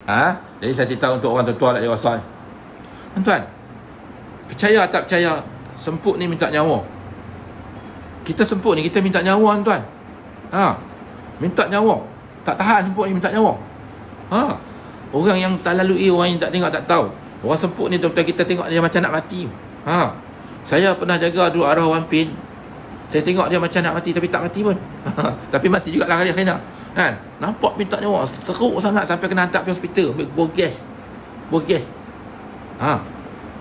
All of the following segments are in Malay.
Jadi saya cerita untuk orang tua-tua nak dewasa ni. Tuan-tuan, percaya tak percaya, semput ni minta nyawa. Kita semput ni, kita minta nyawa tuan. Minta nyawa. Tak tahan semput ni minta nyawa. Orang yang tak lalui, orang yang tak tengok tak tahu. Orang semput ni tuan-tuan, kita tengok dia macam nak mati. Saya pernah jaga dulu arwah Wan Pin. Saya tengok dia macam nak mati, tapi tak mati pun. Tapi mati juga lah dia kena. Kan? Nampak minta nyawa, teruk sangat sampai kena hantar pergi hospital, ambil bor gas.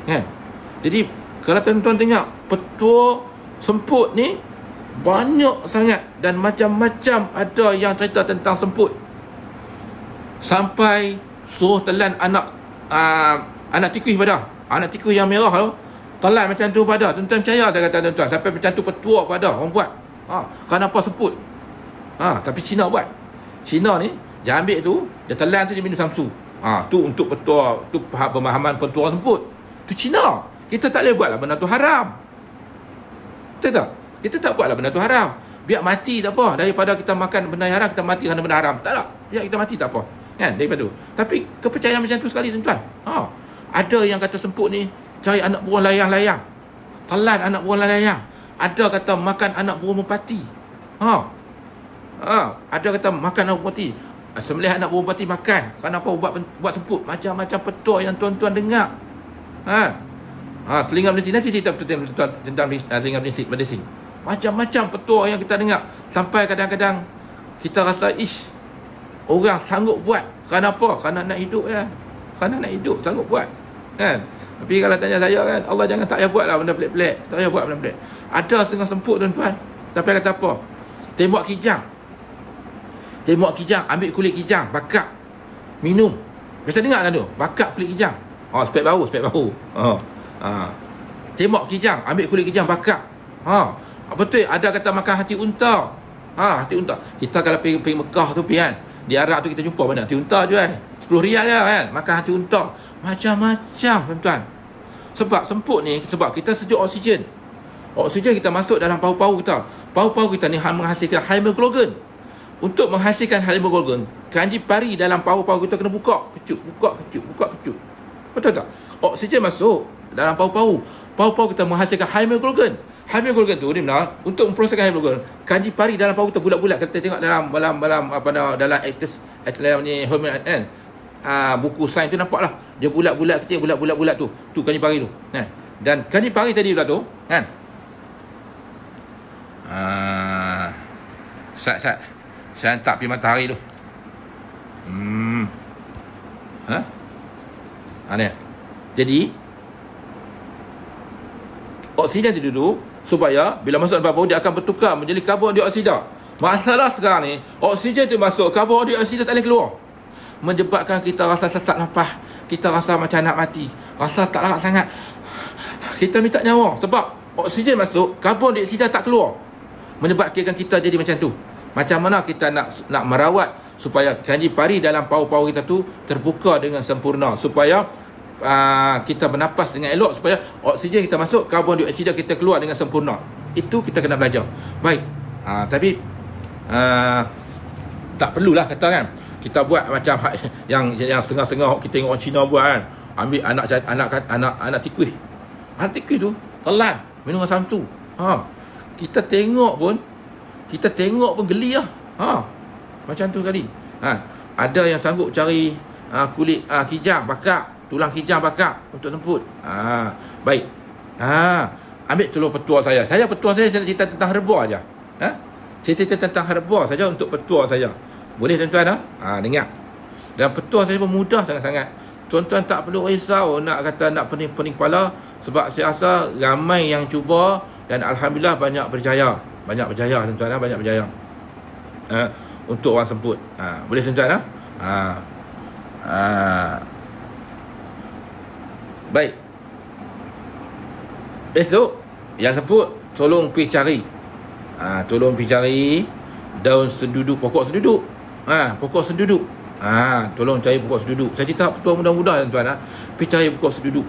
Kan? Jadi kalau tuan-tuan tengok petua semput ni banyak sangat dan macam-macam ada yang cerita tentang semput. Sampai suruh telan anak tikus pada. Anak tikus yang merah tu telan macam tu pada. Tuan-tuan percaya tak kata tuan-tuan? Sampai macam tu petua pada orang buat. Kenapa semput? Tapi Cina buat. Cina ni dia ambil tu, dia telan tu, dia minum samsu. Tu untuk petua, tu pemahaman petua semput. Tu Cina. Kita tak boleh buatlah benda tu haram. Betul tak? Kita tak buatlah benda tu haram. Biar mati tak apa. Daripada kita makan benda yang haram, kita mati kerana benda haram. Tak tak. Biar kita mati tak apa. Kan? Daripada tu. Tapi kepercayaan macam tu sekali tuan-tuan. Ada yang kata semput ni cari anak burung layang-layang. Telan anak burung layang. Ada kata makan anak burung merpati. Ada kata makan anak burung merpati. Sembelih anak burung merpati makan. Kenapa buat semput? Macam-macam petua yang tuan-tuan dengar. Telinga Melising. Nanti cerita tentang telinga Melising. Macam-macam petua yang kita dengar. Sampai kadang-kadang kita rasa orang sanggup buat. Kenapa? Kerana nak hidup ya. Kerana nak hidup sanggup buat. Kan? Tapi kalau tanya saya kan, Allah jangan tak payah buat lah benda pelik-pelik. Tak payah buat benda pelik. Ada setengah semput tuan-tuan. Tapi kata apa? Tembak kijang. Ambil kulit kijang, bakar, minum. Biasa dengar tak tu? Bakar kulit kijang. Spek baru. Tembak kijang, ambil kulit kijang, bakar. Betul, ada kata makan hati unta. Hati unta. Kita kalau pergi Mekah tu kan, di Arab tu kita jumpa mana hati unta jual. 10 rial je kan, makan hati unta. Macam-macam tuan-tuan. Sebab semput ni, sebab kita sejuk oksigen. Oksigen kita masuk dalam paru-paru kita. Paru-paru kita ni menghasilkan hemoglobin. Untuk menghasilkan hemoglobin, keranji pari dalam paru-paru kita kena buka kecut. Betul tak? Oksigen masuk dalam paru-paru. Paru-paru kita menghasilkan hemoglobin. Hemoglobin tu ni benar untuk memproseskan hemoglobin. Keranji pari dalam paru kita bulat-bulat. Kita tengok dalam dalam actus ni hormon kan. Buku sains tu nampak lah. Dia bulat-bulat kecil, bulat-bulat tu. Tu keranji pari tu. Kan? Dan keranji pari tadi pula tu, kan? Saya hantar pergi matahari tu. Ni. Jadi oksigen tu dulu supaya bila masuk dalam paru dia akan bertukar menjadi karbon dioksida. Masalah sekarang ni, oksigen tu masuk, karbon dioksida tak boleh keluar. Menyebabkan kita rasa sesak nafas, kita rasa macam nak mati, rasa tak larat sangat. Kita minta nyawa sebab oksigen masuk, karbon dioksida tak keluar. Menyebabkan kita jadi macam tu. Macam mana kita nak merawat supaya keranji pari dalam paru-paru kita tu terbuka dengan sempurna, supaya kita bernapas dengan elok, supaya oksigen kita masuk, karbon dioksida kita keluar dengan sempurna. Itu kita kena belajar. Baik. Tapi tak perlulah kata kan kita buat macam yang setengah-setengah kita tengok orang Cina buat kan. Ambil anak tikus. Anak tikus tu telan minum samsu. Kita tengok pun geli lah. Macam tu tadi. Ada yang sanggup cari kulit kijang bakar, tulang kijang bakar untuk semput. Baik. Ambil telur petua saya. Petua saya cerita tentang herba aja. Saya cerita tentang herba saja untuk petua saya. Boleh tuan-tuan dengar. Dan petua saya pun mudah sangat-sangat. Tuan-tuan tak perlu risau nak pening kepala, sebab saya rasa ramai yang cuba dan alhamdulillah banyak berjaya tuan-tuan, banyak berjaya untuk orang semput. Boleh tuan-tuan baik. Besok yang semput tolong pergi cari daun senduduk, pokok senduduk. Tolong cari pokok senduduk. Saya cerita petua mudah-mudah tuan-tuan. Pergi cari pokok senduduk.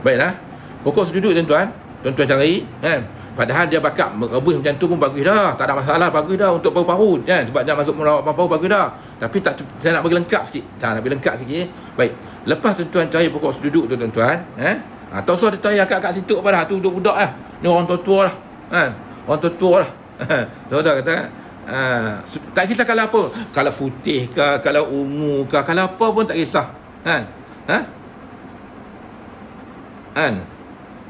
Baiklah. Pokok senduduk tuan-tuan cari kan. Padahal dia bakar rebus macam tu pun bagus dah, tak ada masalah, bagus dah untuk paru-paru kan, sebab dia masuk merawat paru-paru bagus dah. Tapi tak, saya nak bagi lengkap sikit. Nak bagi lengkap sikit. Baik. Lepas tuan-tuan cari pokok duduk tu tuan-tuan, tak usah dia cari akak-akak situ apa dah, tu budak lah. Ni orang tua-tua lah. Kan? Orang tua-tua lah. Tuan-tuan kata kan. Tak kisah kalau apa, kalau putih ke, kalau ungu ke, kalau apa pun tak kisah. Kan? Kan?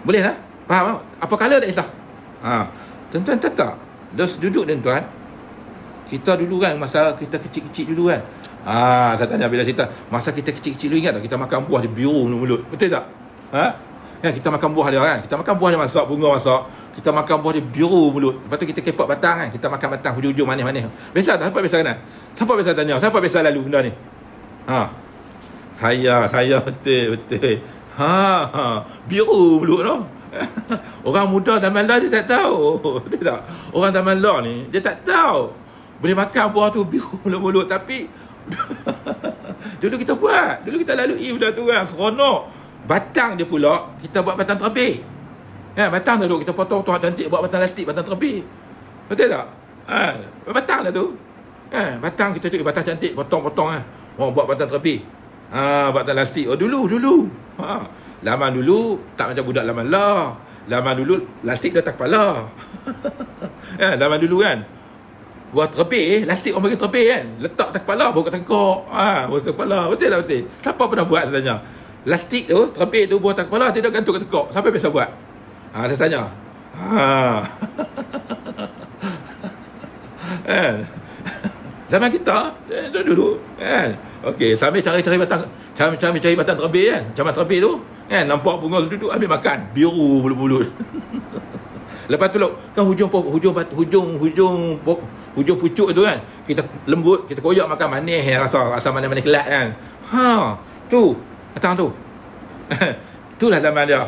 Boleh lah? Faham? Apa color tak kisah? Tuan-tuan tak? Duduk tuan-tuan. Kita dulu kan, masa kita kecil-kecil dulu kan. Saya tanya bila cerita, masa kita kecil-kecil dulu, ingat tak kita makan buah di biru mulut? Betul tak? Kan kita makan buah dia kan. Kita makan buah dia masak, bunga masak. Kita makan buah dia biru mulut. Lepas tu kita kepok batang kan. Kita makan batang hujung-hujung manis-manis. Biasa tak? Siapa biasa kenal? Siapa biasa tanya? Siapa biasa lalu benda ni? Saya betul. Biru mulut tu. Orang muda zaman lah dia tak tahu. Betul tak? Orang zaman lah ni dia tak tahu. Boleh makan buah tu biru mulut-mulut. Tapi dulu kita buat. Dulu kita lalui benda tu kan. Seronok. Batang dia pula kita buat batang terbih. Batang tu kita potong-potong cantik, buat batang lastik, batang terbih. Betul tak? Batang dah tu. Batang kita cari batang cantik, potong-potong buat batang terbih. Batang lastik. Dulu. Zaman dulu tak macam budak zaman lah. Zaman dulu lastik di atas kepala. Zaman dulu kan buat terbih, lastik orang bagi terbih kan. Letak atas kepala, bawa kat tengkok. Bawa kat kepala. Betul tak betul? Siapa pernah buat saya tanya? Lastik tu, terbih tu buat atas kepala, tidak gantung kat tengkok. Siapa biasa buat? Saya tanya. Zaman kita dulu kan. Okey, sambil cari batang, cari batang terbih kan. Camat terbih tu kan, nampak bunga duduk ambil makan, biru mulut-mulut. Lepas tu kan hujung pucuk tu kan, kita lembut, kita koyak makan manis, rasa manis-manis kelat kan. Tu batang tu. Itulah zaman dia.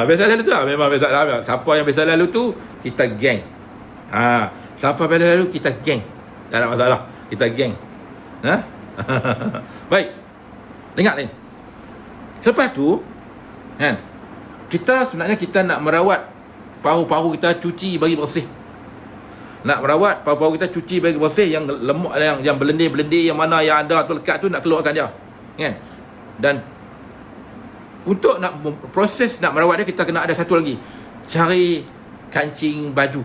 Biasa lalu tu lah. Memang biasa lalu. Siapa yang biasa lalu tu, kita geng. Siapa biasa lalu, kita geng. Tak ada masalah. Kita geng. Baik. Dengar ni. Selepas tu, kan, kita sebenarnya kita nak merawat paru-paru kita, cuci bagi bersih. Nak merawat paru-paru kita, cuci bagi bersih, yang lemak, yang belendir-belendir, yang mana yang ada tu lekat tu, nak keluarkan dia. Kan? Dan untuk nak proses nak merawat dia, kita kena ada satu lagi. Cari kancing baju.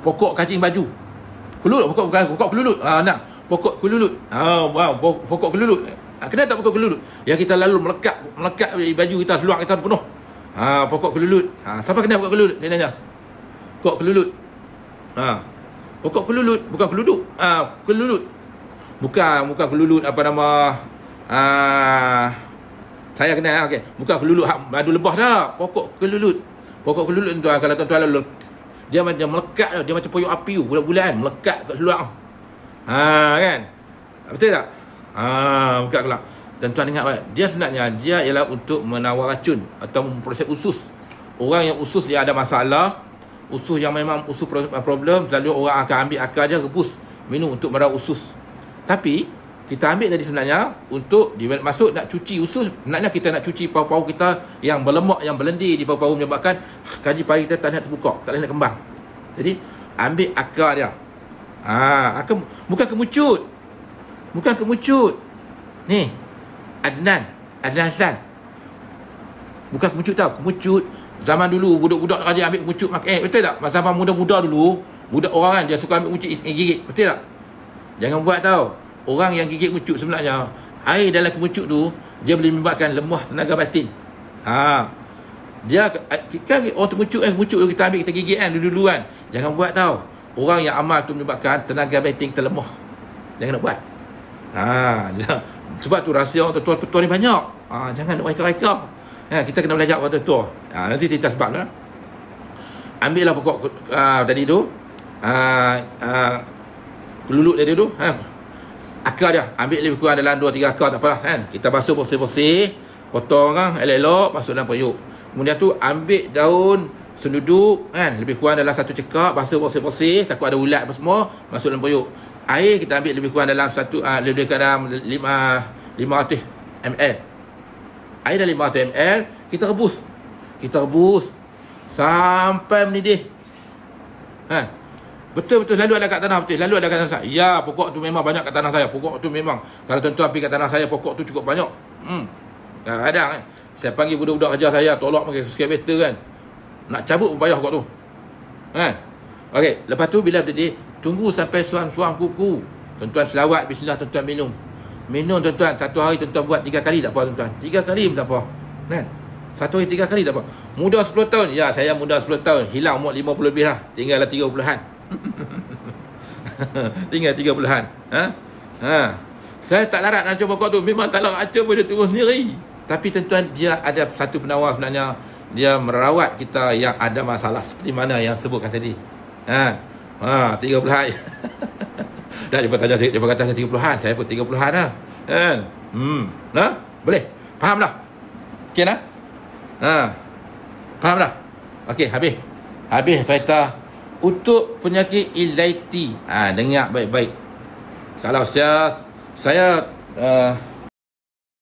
Pokok kancing baju. Kelulut, pokok kelulut. Pokok kelulut. Pokok kelulut. Kenapa tak pokok kelulut? Yang kita lalu melekat baju kita, seluar kita penuh. Pokok kelulut. Siapa kenal pokok kelulut? Saya tanya. Pokok kelulut. Pokok kelulut, bukan keluduk. Kelulut. Bukan kelulut apa nama? Saya kenal. Okey. Bukan kelulut madu lebah dah. Pokok kelulut. Pokok kelulut tuan, kalau tuan-tuan lalu dia macam melekat tau. Dia macam poyok api tu, bulat-bulat melekat kat seluar. Kan? Betul tak? Melekat kelak. Dan tuan ingat kan, dia sebenarnya dia ialah untuk menawar racun atau memproses usus. Orang yang usus dia ada masalah, usus yang memang usus problem, selalu orang akan ambil akar dia, rebus, minum untuk merawat usus. Tapi kita ambil tadi sebenarnya untuk masuk nak cuci usus, sebenarnya kita nak cuci paru-paru kita yang berlemak, yang berlendir di paru-paru, menyebabkan kaji pari kita tak nak terbuka, tak nak kembang. Jadi ambil akar dia. Bukan kemucut. Ni Adnan Hassan. Bukan kemucut tau. Kemucut zaman dulu budak-budak dia ambil kemucut makan. Betul tak? Masa muda-muda dulu, budak orang kan dia suka ambil kemucut gigit. Betul tak? Jangan buat tau. Orang yang gigit kemucut sebenarnya air dalam kemucut tu dia boleh menyebabkan lemah tenaga batin. Dia kan orang kemucut tu kita ambil, kita gigit kan dulu kan. Jangan buat tau. Orang yang amal tu menyebabkan tenaga batin kita lemah. Jangan nak buat. Sebab tu rahsia orang tua-tua ni banyak. Jangan nak reka-reka. Kita kena belajar orang tua. Nanti cerita sebab lah. Ambillah pokok tadi tu. Kelulut tadi tu. Akar dia. Ambil lebih kurang dalam 2-3 akar, tak apalah kan. Kita basuh bersih-bersih. Potong kan. Elok-elok. Masuk dalam periuk. Kemudian tu ambil daun senduduk kan. Lebih kurang dalam 1 cekak. Basuh bersih-bersih. Takut ada ulat apa semua. Masuk dalam periuk. Air kita ambil lebih kurang dalam lebih kurang dalam 500 ml. Air dalam 500 ml Kita rebus. Kita rebus sampai mendidih. Betul-betul selalu ada kat tanah betul. Selalu ada kat tanah saya. Ya, pokok tu memang banyak kat tanah saya. Pokok tu memang, kalau tuan-tuan pergi kat tanah saya, pokok tu cukup banyak. Kadang-kadang kan, saya panggil budak-budak kerja saya, tolak pakai excavator kan. Nak cabut pun payah pokok tu. Okey, lepas tu bila mendidih, tunggu sampai suam-suam kuku. Tuan-tuan selawat, bismillah, tuan-tuan minum. Minum tuan-tuan, satu hari tuan-tuan buat 3 kali tak apa tuan-tuan. 3 kali pun tak apa. Kan? Satu hari 3 kali tak apa. Muda 10 tahun. Ya, saya muda 10 tahun. Hilang umur 50 lebih lah. Tinggallah 30-an. Tinggal 30-an. Saya tak larat nak cuba pokok tu. Memang tak larat aca pun dia tumbuh sendiri. Tapi tuan-tuan, dia ada satu penawar sebenarnya. Dia merawat kita yang ada masalah seperti mana yang sebutkan tadi. 30-an. Dan dia tanya, dia kata saya 30-an. Saya pun 30-an lah. Kan? Boleh? Faham dah? Okey dah? Faham dah? Okey, habis. Habis cerita untuk penyakit anxiety. Dengar baik-baik. Kalau saya